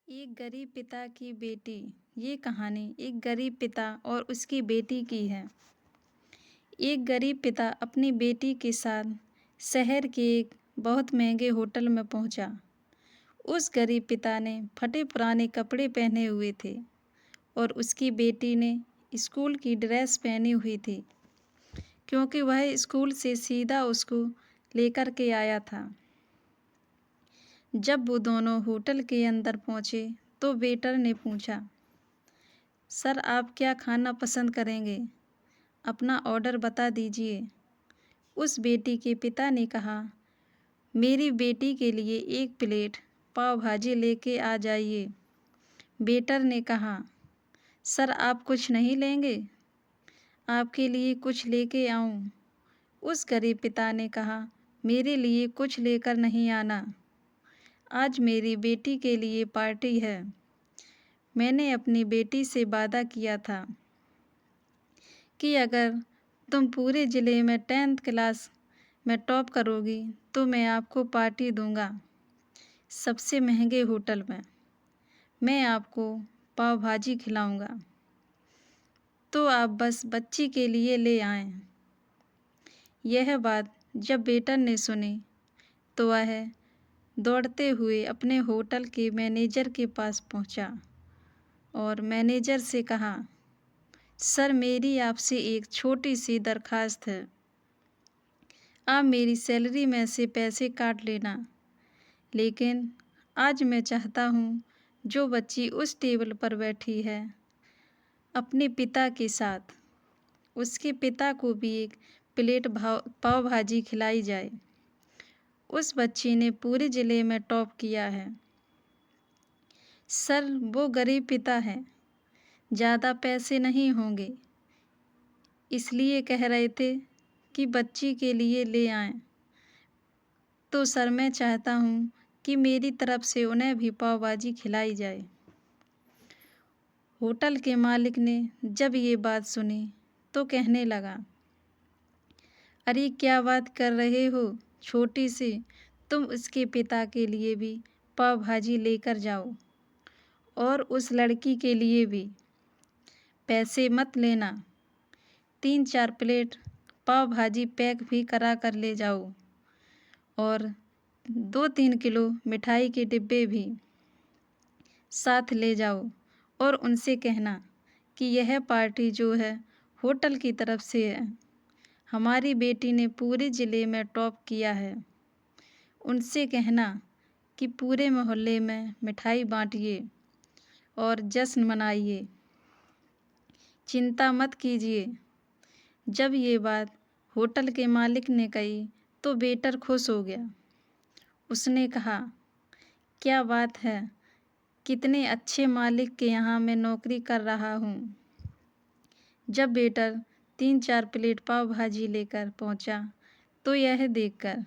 एक गरीब पिता की बेटी। ये कहानी एक गरीब पिता और उसकी बेटी की है। एक गरीब पिता अपनी बेटी के साथ शहर के एक बहुत महंगे होटल में पहुंचा। उस गरीब पिता ने फटे पुराने कपड़े पहने हुए थे और उसकी बेटी ने स्कूल की ड्रेस पहनी हुई थी, क्योंकि वह स्कूल से सीधा उसको लेकर के आया था। जब वो दोनों होटल के अंदर पहुंचे तो वेटर ने पूछा, सर आप क्या खाना पसंद करेंगे? अपना ऑर्डर बता दीजिए। उस बेटी के पिता ने कहा, मेरी बेटी के लिए एक प्लेट पाव भाजी लेके आ जाइए। वेटर ने कहा, सर आप कुछ नहीं लेंगे? आपके लिए कुछ लेके आऊं? उस गरीब पिता ने कहा, मेरे लिए कुछ लेकर नहीं आना। आज मेरी बेटी के लिए पार्टी है। मैंने अपनी बेटी से वादा किया था कि अगर तुम पूरे ज़िले में 10th क्लास में टॉप करोगी तो मैं आपको पार्टी दूंगा, सबसे महंगे होटल में। मैं आपको पाव भाजी खिलाऊंगा, तो आप बस बच्ची के लिए ले आएं। यह बात जब वेटर ने सुनी तो वह दौड़ते हुए अपने होटल के मैनेजर के पास पहुंचा और मैनेजर से कहा, सर मेरी आपसे एक छोटी सी दरख्वास्त है। आप मेरी सैलरी में से पैसे काट लेना, लेकिन आज मैं चाहता हूँ जो बच्ची उस टेबल पर बैठी है अपने पिता के साथ, उसके पिता को भी एक प्लेट पाव भाजी खिलाई जाए। उस बच्ची ने पूरे ज़िले में टॉप किया है। सर वो गरीब पिता है, ज़्यादा पैसे नहीं होंगे, इसलिए कह रहे थे कि बच्ची के लिए ले आएं। तो सर मैं चाहता हूँ कि मेरी तरफ से उन्हें भी पाव भाजी खिलाई जाए। होटल के मालिक ने जब ये बात सुनी तो कहने लगा, अरे क्या बात कर रहे हो छोटी सी, तुम उसके पिता के लिए भी पाव भाजी लेकर जाओ और उस लड़की के लिए भी। पैसे मत लेना, 3-4 प्लेट पाव भाजी पैक भी करा कर ले जाओ और 2-3 किलो मिठाई के डिब्बे भी साथ ले जाओ और उनसे कहना कि यह पार्टी जो है होटल की तरफ से है। हमारी बेटी ने पूरे ज़िले में टॉप किया है। उनसे कहना कि पूरे मोहल्ले में मिठाई बांटिए और जश्न मनाइए, चिंता मत कीजिए। जब ये बात होटल के मालिक ने कही तो वेटर खुश हो गया। उसने कहा, क्या बात है, कितने अच्छे मालिक के यहाँ मैं नौकरी कर रहा हूँ। जब वेटर 3-4 प्लेट पाव भाजी लेकर पहुँचा तो यह देखकर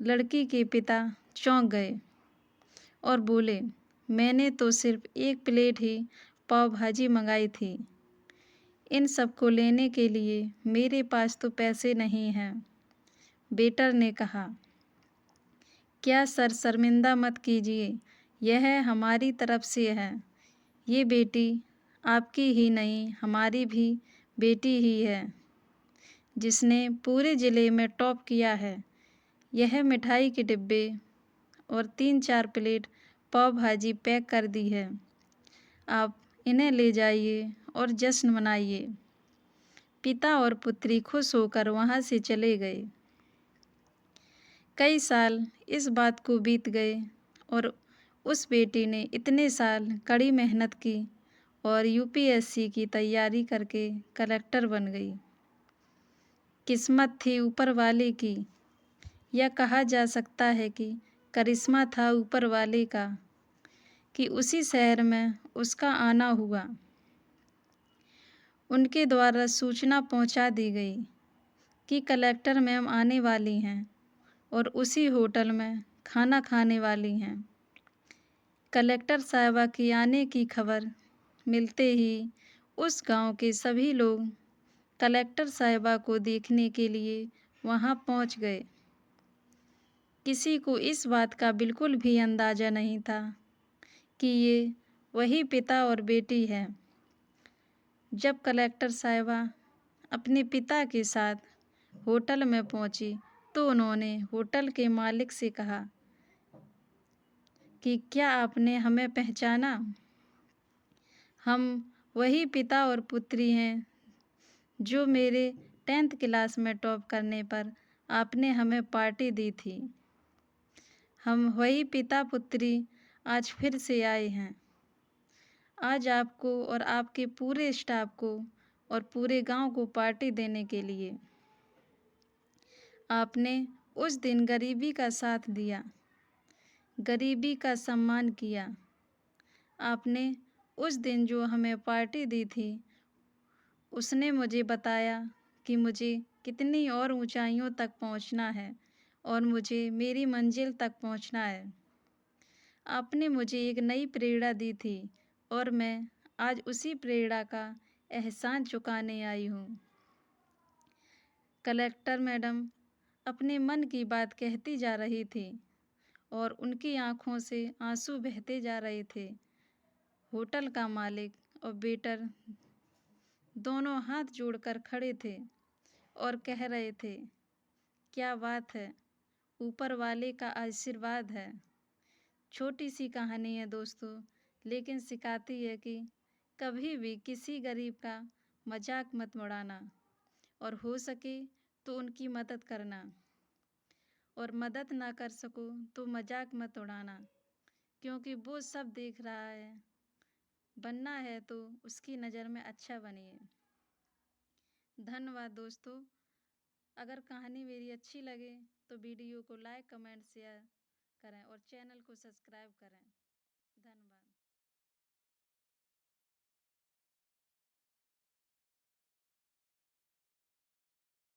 लड़की के पिता चौंक गए और बोले, मैंने तो सिर्फ एक प्लेट ही पाव भाजी मंगाई थी। इन सबको लेने के लिए मेरे पास तो पैसे नहीं हैं। वेटर ने कहा, क्या सर शर्मिंदा मत कीजिए, यह हमारी तरफ से है। ये बेटी आपकी ही नहीं हमारी भी बेटी ही है, जिसने पूरे ज़िले में टॉप किया है। यह मिठाई के डिब्बे और 3-4 प्लेट पाव भाजी पैक कर दी है। आप इन्हें ले जाइए और जश्न मनाइए। पिता और पुत्री खुश होकर वहाँ से चले गए। कई साल इस बात को बीत गए और उस बेटी ने इतने साल कड़ी मेहनत की और यूपीएससी की तैयारी करके कलेक्टर बन गई। किस्मत थी ऊपर वाले की, या कहा जा सकता है कि करिश्मा था ऊपर वाले का कि उसी शहर में उसका आना हुआ। उनके द्वारा सूचना पहुंचा दी गई कि कलेक्टर मैम आने वाली हैं और उसी होटल में खाना खाने वाली हैं। कलेक्टर साहिबा के आने की खबर मिलते ही उस गांव के सभी लोग कलेक्टर साहिबा को देखने के लिए वहां पहुंच गए। किसी को इस बात का बिल्कुल भी अंदाज़ा नहीं था कि ये वही पिता और बेटी है। जब कलेक्टर साहिबा अपने पिता के साथ होटल में पहुंची तो उन्होंने होटल के मालिक से कहा कि क्या आपने हमें पहचाना? हम वही पिता और पुत्री हैं जो मेरे 10th क्लास में टॉप करने पर आपने हमें पार्टी दी थी। हम वही पिता पुत्री आज फिर से आए हैं। आज आपको और आपके पूरे स्टाफ को और पूरे गांव को पार्टी देने के लिए। आपने उस दिन गरीबी का साथ दिया, गरीबी का सम्मान किया। आपने उस दिन जो हमें पार्टी दी थी, उसने मुझे बताया कि मुझे कितनी और ऊंचाइयों तक पहुंचना है और मुझे मेरी मंजिल तक पहुंचना है। आपने मुझे एक नई प्रेरणा दी थी और मैं आज उसी प्रेरणा का एहसान चुकाने आई हूँ। कलेक्टर मैडम अपने मन की बात कहती जा रही थी और उनकी आंखों से आंसू बहते जा रहे थे। होटल का मालिक और वेटर दोनों हाथ जोड़कर खड़े थे और कह रहे थे, क्या बात है, ऊपर वाले का आशीर्वाद है। छोटी सी कहानी है दोस्तों, लेकिन सिखाती है कि कभी भी किसी गरीब का मजाक मत उड़ाना और हो सके तो उनकी मदद करना, और मदद ना कर सको तो मजाक मत उड़ाना, क्योंकि वो सब देख रहा है। बनना है तो उसकी नज़र में अच्छा बनिए। धन्यवाद दोस्तों। अगर कहानी मेरी अच्छी लगे तो वीडियो को लाइक, कमेंट, शेयर करें और चैनल को सब्सक्राइब करें। धन्यवाद।